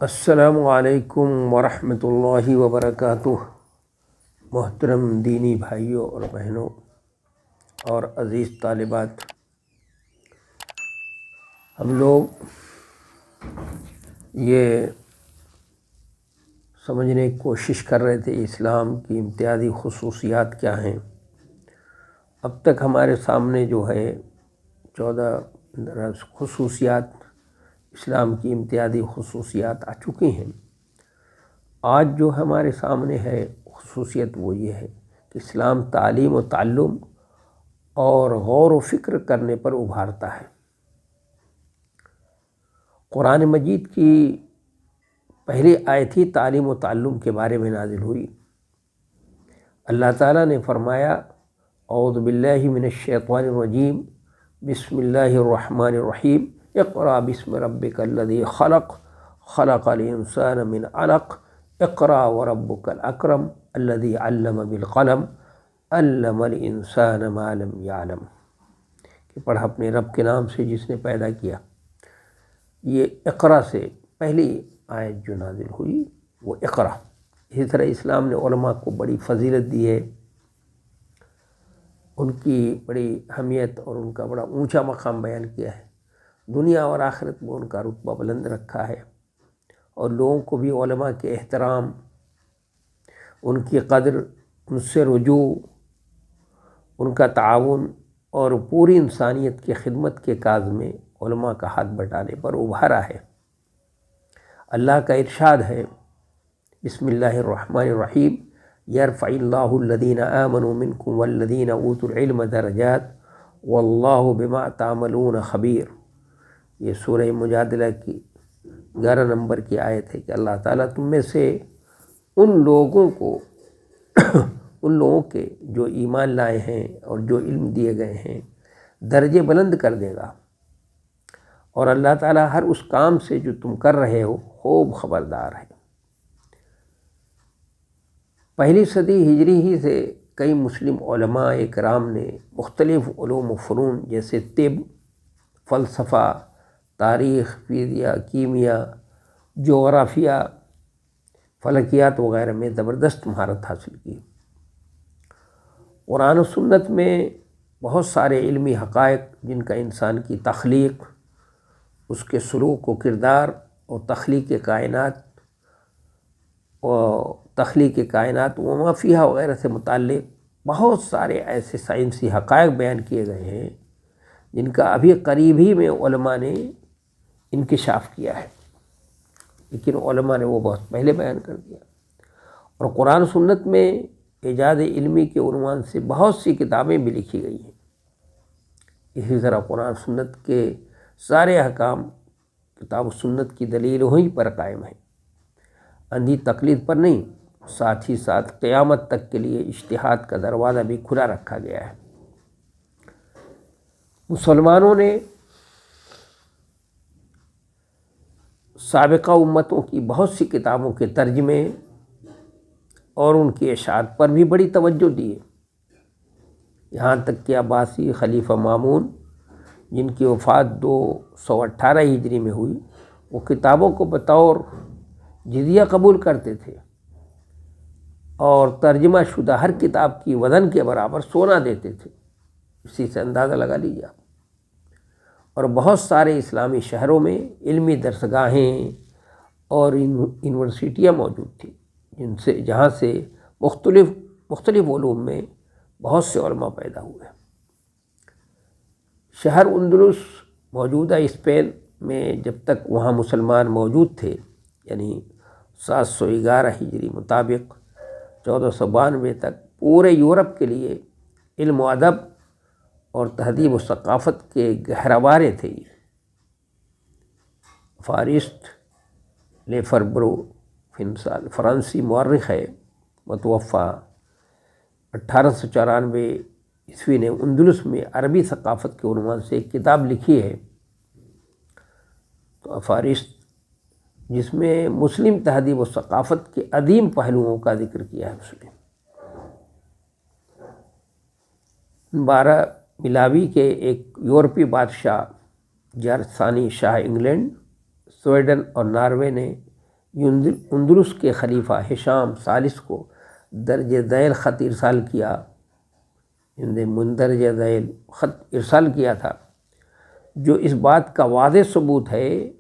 السلام علیکم ورحمۃ اللہ وبرکاتہ۔ محترم دینی بھائیوں اور بہنوں اور عزیز طالبات، ہم لوگ یہ سمجھنے کی کوشش کر رہے تھے اسلام کی امتیازی خصوصیات کیا ہیں۔ اب تک ہمارے سامنے جو ہے 14 خصوصیات، اسلام کی امتیازی خصوصیات آ چکی ہیں۔ آج جو ہمارے سامنے ہے خصوصیت وہ یہ ہے کہ اسلام تعلیم و تعلم اور غور و فکر کرنے پر ابھارتا ہے۔ قرآن مجید کی پہلی آیت ہی تعلیم و تعلم کے بارے میں نازل ہوئی۔ اللہ تعالیٰ نے فرمایا، اعوذ باللہ من الشیطان الرجیم، بسم اللہ الرحمن الرحیم، اقرأ بسم ربک الذی خلق، خلق الانسان من علق، اقرأ وربک الاکرم الذی علم بالقلم، علم الانسان ما لم یعلم، کہ پڑھ اپنے رب کے نام سے جس نے پیدا کیا۔ یہ اقرأ سے پہلی آیت جو نازل ہوئی وہ اقرأ۔ اسی طرح اسلام نے علماء کو بڑی فضیلت دی ہے، ان کی بڑی اہمیت اور ان کا بڑا اونچا مقام بیان کیا ہے۔ دنیا اور آخرت میں ان کا رتبہ بلند رکھا ہے، اور لوگوں کو بھی علماء کے احترام، ان کی قدر، ان سے رجوع، ان کا تعاون اور پوری انسانیت کی خدمت کے کاز میں علماء کا ہاتھ بٹانے پر ابھارا ہے۔ اللہ کا ارشاد ہے، بسم اللہ الرحمن الرحیم، یرفع اللہ الذین آمنوا منکم والذین اوتوا العلم درجات واللہ بما تعملون خبیر۔ یہ سورہ مجادلہ کی 11 نمبر کی آیت ہے کہ اللہ تعالیٰ تم میں سے ان لوگوں کے جو ایمان لائے ہیں اور جو علم دیے گئے ہیں درجے بلند کر دے گا، اور اللہ تعالیٰ ہر اس کام سے جو تم کر رہے ہو خوب خبردار ہے۔ پہلی صدی ہجری ہی سے کئی مسلم علماء اکرام نے مختلف علوم و فنون جیسے طب، فلسفہ، تاریخ، فزیاء، کیمیا، جغرافیہ، فلکیات وغیرہ میں زبردست مہارت حاصل کی۔ قرآن و سنت میں بہت سارے علمی حقائق جن کا انسان کی تخلیق، اس کے سلوک و کردار اور تخلیق کائنات و ما فیہا وغیرہ سے متعلق بہت سارے ایسے سائنسی حقائق بیان کیے گئے ہیں جن کا ابھی قریب ہی میں علماء نے انکشاف کیا ہے، لیکن علماء نے وہ بہت پہلے بیان کر دیا۔ اور قرآن سنت میں ایجاد علمی کے عنوان سے بہت سی کتابیں بھی لکھی گئی ہیں۔ اسی طرح قرآن سنت کے سارے احکام کتاب و سنت کی دلیل وہیں پر قائم ہیں، اندھی تقلید پر نہیں۔ ساتھ ہی ساتھ قیامت تک کے لیے اجتہاد کا دروازہ بھی کھلا رکھا گیا ہے۔ مسلمانوں نے سابقہ امتوں کی بہت سی کتابوں کے ترجمے اور ان کی اشاعت پر بھی بڑی توجہ دی ہے، یہاں تک کہ عباسی خلیفہ مامون جن کی وفات 218 ہجری میں ہوئی، وہ کتابوں کو بطور جزیہ قبول کرتے تھے اور ترجمہ شدہ ہر کتاب کی وزن کے برابر سونا دیتے تھے۔ اسی سے اندازہ لگا لیجیے آپ۔ اور بہت سارے اسلامی شہروں میں علمی درسگاہیں اور یونیورسٹیاں موجود تھیں جہاں سے مختلف علوم میں بہت سے علماء پیدا ہوئے۔ شہر اندلس موجودہ اسپین میں جب تک وہاں مسلمان موجود تھے، یعنی 711 ہجری مطابق 1492 تک پورے یورپ کے لیے علم و ادب اور تہذیب و ثقافت کے گہربارے تھے۔ فارسٹ لیفربرو فرانسی مورخ ہے، متوفی 1894 عیسوی نے اندلس میں عربی ثقافت کے عنوان سے ایک کتاب لکھی ہے، تو فارسٹ، جس میں مسلم تہذیب و ثقافت کے عظیم پہلوؤں کا ذکر کیا ہے اس نے۔ 12 ملاوی کے ایک یورپی بادشاہ جارج ثانی شاہ انگلینڈ، سویڈن اور ناروے نے اندلس کے خلیفہ ہشام ثالث کو درجہ ذیل خط ارسال کیا، مندرجہ ذیل خط ارسال کیا تھا، جو اس بات کا واضح ثبوت ہے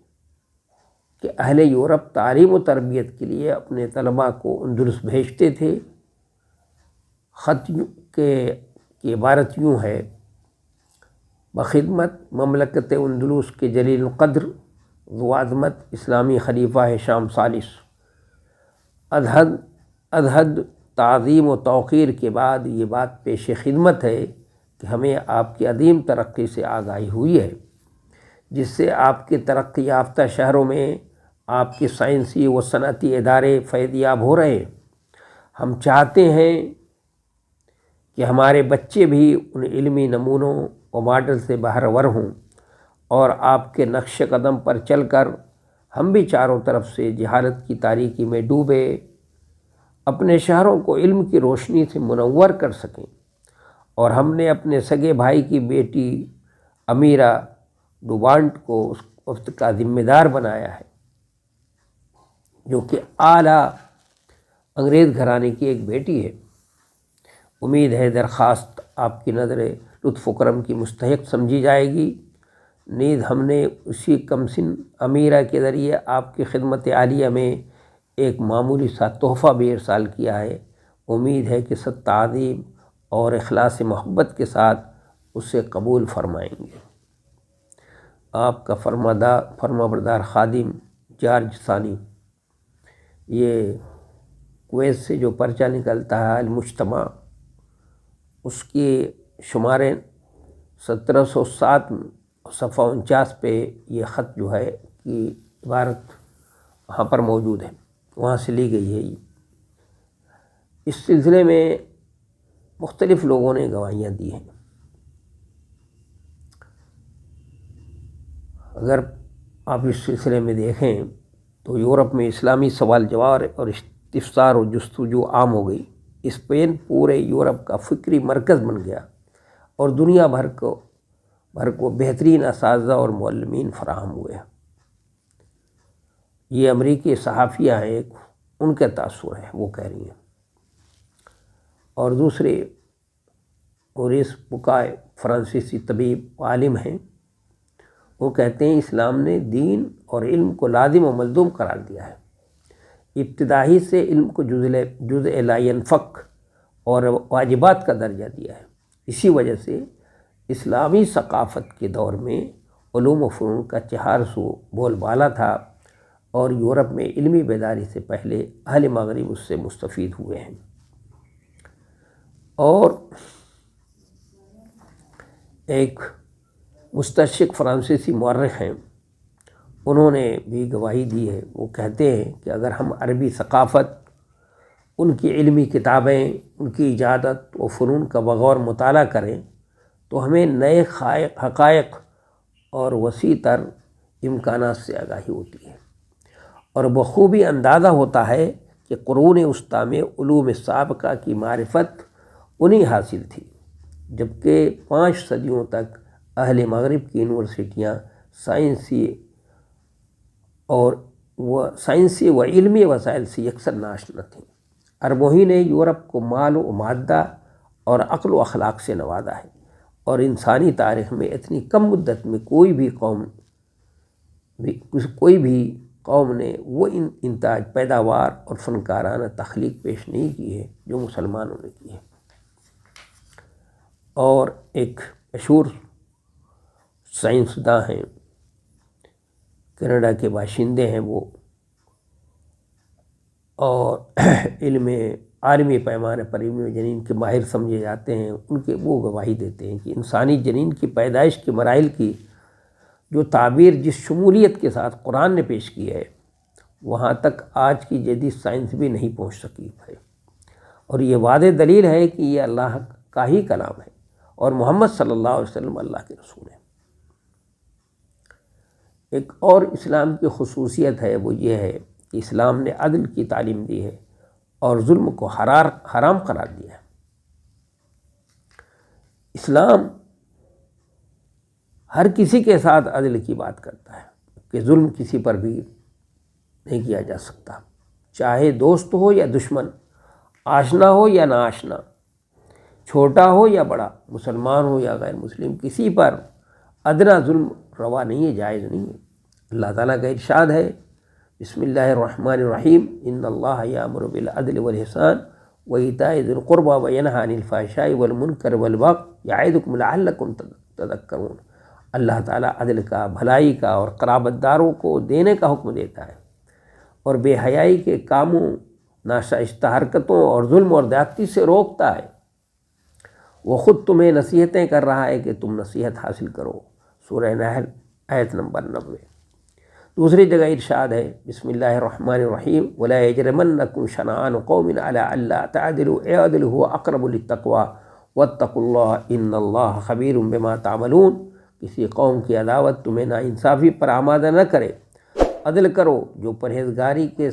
کہ اہل یورپ تعلیم و تربیت کے لیے اپنے طلباء کو اندلس بھیجتے تھے۔ خط کی عبارت یوں ہے: بخدمت مملکت اندلس کے جلیل القدر ذو عظمت اسلامی خلیفہ ہشام ثالث، ازحد تعظیم و توقیر کے بعد یہ بات پیش خدمت ہے کہ ہمیں آپ کی عظیم ترقی سے آگاہی ہوئی ہے، جس سے آپ کے ترقی یافتہ شہروں میں آپ کے سائنسی و صنعتی ادارے فیضیاب ہو رہے ہیں۔ ہم چاہتے ہیں کہ ہمارے بچے بھی ان علمی نمونوں و ماڈل سے بہرور ہوں، اور آپ کے نقش قدم پر چل کر ہم بھی چاروں طرف سے جہالت کی تاریکی میں ڈوبے اپنے شہروں کو علم کی روشنی سے منور کر سکیں۔ اور ہم نے اپنے سگے بھائی کی بیٹی امیرا ڈوبانٹ کو اس وفد کا ذمہ دار بنایا ہے، جو کہ اعلیٰ انگریز گھرانے کی ایک بیٹی ہے۔ امید ہے درخواست آپ کی نظر لطف و کرم کی مستحق سمجھی جائے گی۔ نیز ہم نے اسی کمسن امیرا کے ذریعے آپ کی خدمت عالیہ میں ایک معمولی سا تحفہ بھی ارسال کیا ہے۔ امید ہے کہ سب تعظیم اور اخلاص محبت کے ساتھ اسے قبول فرمائیں گے۔ آپ کا فرمانبردار خادم جارج ثانی۔ یہ کویت سے جو پرچہ نکلتا ہے المجتمع، اس کی شمارے 1707 صفحہ 49 پہ یہ خط جو ہے کہ عبارت وہاں پر موجود ہے، وہاں سے لی گئی ہے۔ اس سلسلے میں مختلف لوگوں نے گواہیاں دی ہیں۔ اگر آپ اس سلسلے میں دیکھیں تو یورپ میں اسلامی سوال جواب اور استفسار و جستجو عام ہو گئی۔ اسپین پورے یورپ کا فکری مرکز بن گیا اور دنیا بھر کو بہترین اساتذہ اور معلمین فراہم ہوئے۔ یہ امریکی صحافیہ ہیں، ایک ان کے تاثر ہے، وہ کہہ رہی ہیں، اور دوسرے اوریس بکائے فرانسیسی طبیب عالم ہیں، وہ کہتے ہیں اسلام نے دین اور علم کو لازم و ملزوم قرار دیا ہے، ابتدائی سے علم کو جزء لا ينفک اور واجبات کا درجہ دیا ہے۔ اسی وجہ سے اسلامی ثقافت کے دور میں علوم و فنون کا 400 بول بالا تھا، اور یورپ میں علمی بیداری سے پہلے اہل مغرب اس سے مستفید ہوئے ہیں۔ اور ایک مستشرق فرانسیسی مورخ ہیں، انہوں نے بھی گواہی دی ہے۔ وہ کہتے ہیں کہ اگر ہم عربی ثقافت، ان کی علمی کتابیں، ان کی ایجادات و فنون کا بغور مطالعہ کریں تو ہمیں نئے حقائق اور وسیع تر امکانات سے آگاہی ہوتی ہے، اور بخوبی اندازہ ہوتا ہے کہ قرون وسطیٰ میں علوم سابقہ کی معرفت انہیں حاصل تھی، جبکہ 5 صدیوں تک اہل مغرب کی یونیورسٹیاں سائنسی و علمی وسائل سے یکسر ناشنا تھیں۔ عربوں ہی نے یورپ کو مال و مادہ اور عقل و اخلاق سے نوازا ہے، اور انسانی تاریخ میں اتنی کم مدت میں کوئی بھی قوم نے وہ انتاج پیداوار اور فنکارانہ تخلیق پیش نہیں کی ہے جو مسلمانوں نے کی ہے۔ اور ایک مشہور سائنسداں ہیں، کینیڈا کے باشندے ہیں وہ، اور علم عالمی پیمانے پر علم جنین کے ماہر سمجھے جاتے ہیں، ان کے وہ گواہی دیتے ہیں کہ انسانی جنین کی پیدائش کے مراحل کی جو تعبیر جس شمولیت کے ساتھ قرآن نے پیش کی ہے، وہاں تک آج کی جدید سائنس بھی نہیں پہنچ سکی ہے، اور یہ واضح دلیل ہے کہ یہ اللہ کا ہی کلام ہے اور محمد صلی اللہ علیہ وسلم اللہ کے رسول ہیں۔ ایک اور اسلام کی خصوصیت ہے، وہ یہ ہے کہ اسلام نے عدل کی تعلیم دی ہے اور ظلم کو حرام قرار دیا ہے۔ اسلام ہر کسی کے ساتھ عدل کی بات کرتا ہے کہ ظلم کسی پر بھی نہیں کیا جا سکتا، چاہے دوست ہو یا دشمن، آشنا ہو یا ناآشنا، چھوٹا ہو یا بڑا، مسلمان ہو یا غیر مسلم، کسی پر ادنا ظلم روا نہیں ہے، جائز نہیں ہے۔ اللہ تعالیٰ کا ارشاد ہے، بسم اللہ الرحمن الرحیم، ان اللہ یامر بالعدل والإحسان وإیتاء ذی القربی وینہی عن الفحشاء والمنکر والبغی یعظکم لعلکم تذکرون۔ اللہ تعالیٰ عدل کا، بھلائی کا اور قرابت داروں کو دینے کا حکم دیتا ہے، اور بے حیائی کے کاموں، ناشائستہ حرکتوں اور ظلم اور زیادتی سے روکتا ہے۔ وہ خود تمہیں نصیحتیں کر رہا ہے کہ تم نصیحت حاصل کرو۔ سورہ نحل آیت نمبر 90۔ دوسری جگہ ارشاد ہے، بسم اللہ الرحمن الرحیم، وَلَا يَجْرِمَنَّكُمْ شَنَآنُ قَوْمٍ عَلَىٰ أَلَّا تَعْدِلُوا اعْدِلُوا هُوَ أَقْرَبُ لِلتَّقْوَىٰ وَاتَّقُوا اللَّهَ إِنَّ اللَّهَ خَبِيرٌ بِمَا تَعْمَلُونَ۔ کسی قوم کی عداوت تمہیں ناانصافی پر آمادہ نہ کرے، عدل کرو جو پرہیزگاری کے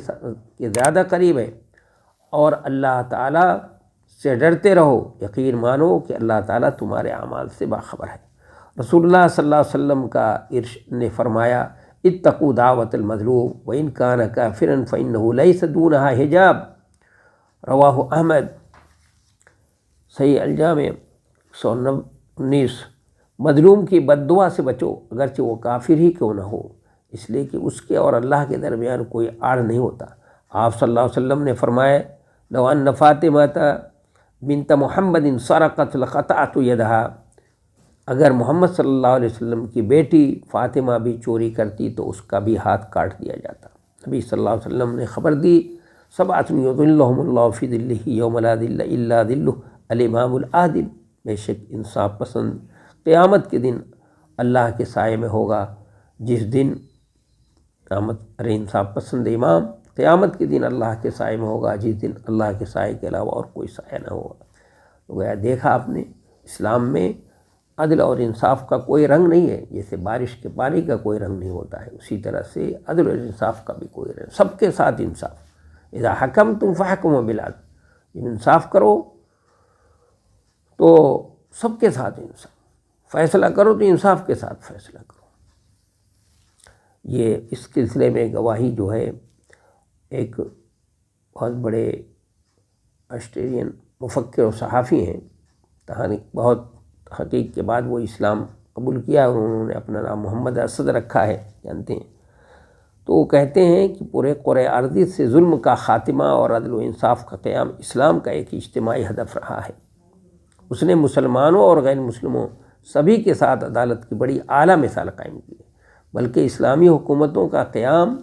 زیادہ قریب ہے، اور اللہ تعالیٰ سے ڈرتے رہو، یقین مانو کہ اللہ تعالیٰ تمہارے اعمال سے باخبر ہے۔ رسول اللہ صلی اللہ علیہ وسلم کا نے فرمایا، اتقوا دعوت المظلوم وإن كان كافرا فإنه ليس دونها حجاب، رواہ احمد، صحیح الجامع 119۔ مظلوم کی بد دعا سے بچو اگرچہ وہ کافر ہی کیوں نہ ہو، اس لیے کہ اس کے اور اللہ کے درمیان کوئی آڑ نہیں ہوتا۔ آپ صلی اللہ علیہ وسلم نے فرمایا، لو ان فاطمۃ بنت محمد سرقت لقطعت یدها، اگر محمد صلی اللہ علیہ وسلم کی بیٹی فاطمہ بھی چوری کرتی تو اس کا بھی ہاتھ کاٹ دیا جاتا۔ نبی صلی اللہ علیہ وسلم نے خبر دی، سبعۃ یظلھم اللہ فی ظلہ یوم لا ظل الا ظلہ، الامام العادل، بے شک انصاف پسند قیامت کے دن اللہ کے سائے میں ہوگا، جس دن انصاف پسند امام قیامت کے دن اللہ کے سائے میں ہوگا، جس دن اللہ کے سائے کے علاوہ اور کوئی سایہ نہ ہوگا۔ تو گویا دیکھا آپ نے، اسلام میں عدل اور انصاف کا کوئی رنگ نہیں ہے، جیسے بارش کے پانی کا کوئی رنگ نہیں ہوتا ہے، اسی طرح سے عدل اور انصاف کا بھی کوئی رنگ، سب کے ساتھ انصاف۔ اذا حکمتم فحکموا بالعدل، جب انصاف کرو تو سب کے ساتھ انصاف، فیصلہ کرو تو انصاف کے ساتھ فیصلہ کرو۔ یہ اس سلسلے میں گواہی جو ہے، ایک بہت بڑے آسٹریلین مفکر و صحافی ہیں، بہت تحقیق کے بعد وہ اسلام قبول کیا اور انہوں نے اپنا نام محمد اسد رکھا ہے، جانتے ہیں۔ تو وہ کہتے ہیں کہ پورے کرۂ ارضی سے ظلم کا خاتمہ اور عدل و انصاف کا قیام اسلام کا ایک اجتماعی ہدف رہا ہے۔ اس نے مسلمانوں اور غیر مسلموں سبھی کے ساتھ عدالت کی بڑی اعلیٰ مثال قائم کی ہے، بلکہ اسلامی حکومتوں کا قیام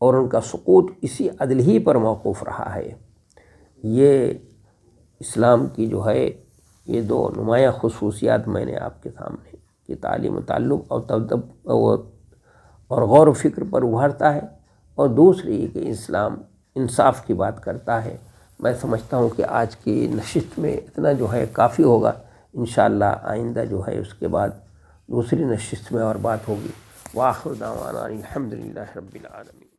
اور ان کا سقوط اسی عدل ہی پر موقوف رہا ہے۔ یہ اسلام کی جو ہے یہ دو نمایاں خصوصیات میں نے آپ کے سامنے کہ تعلیم و تعلق اور غور و فکر پر ابھارتا ہے، اور دوسری یہ کہ اسلام انصاف کی بات کرتا ہے۔ میں سمجھتا ہوں کہ آج کی نشست میں اتنا جو ہے کافی ہوگا، انشاءاللہ آئندہ جو ہے اس کے بعد دوسری نشست میں اور بات ہوگی۔ وآخر دعوانا الحمدللہ رب العالمین۔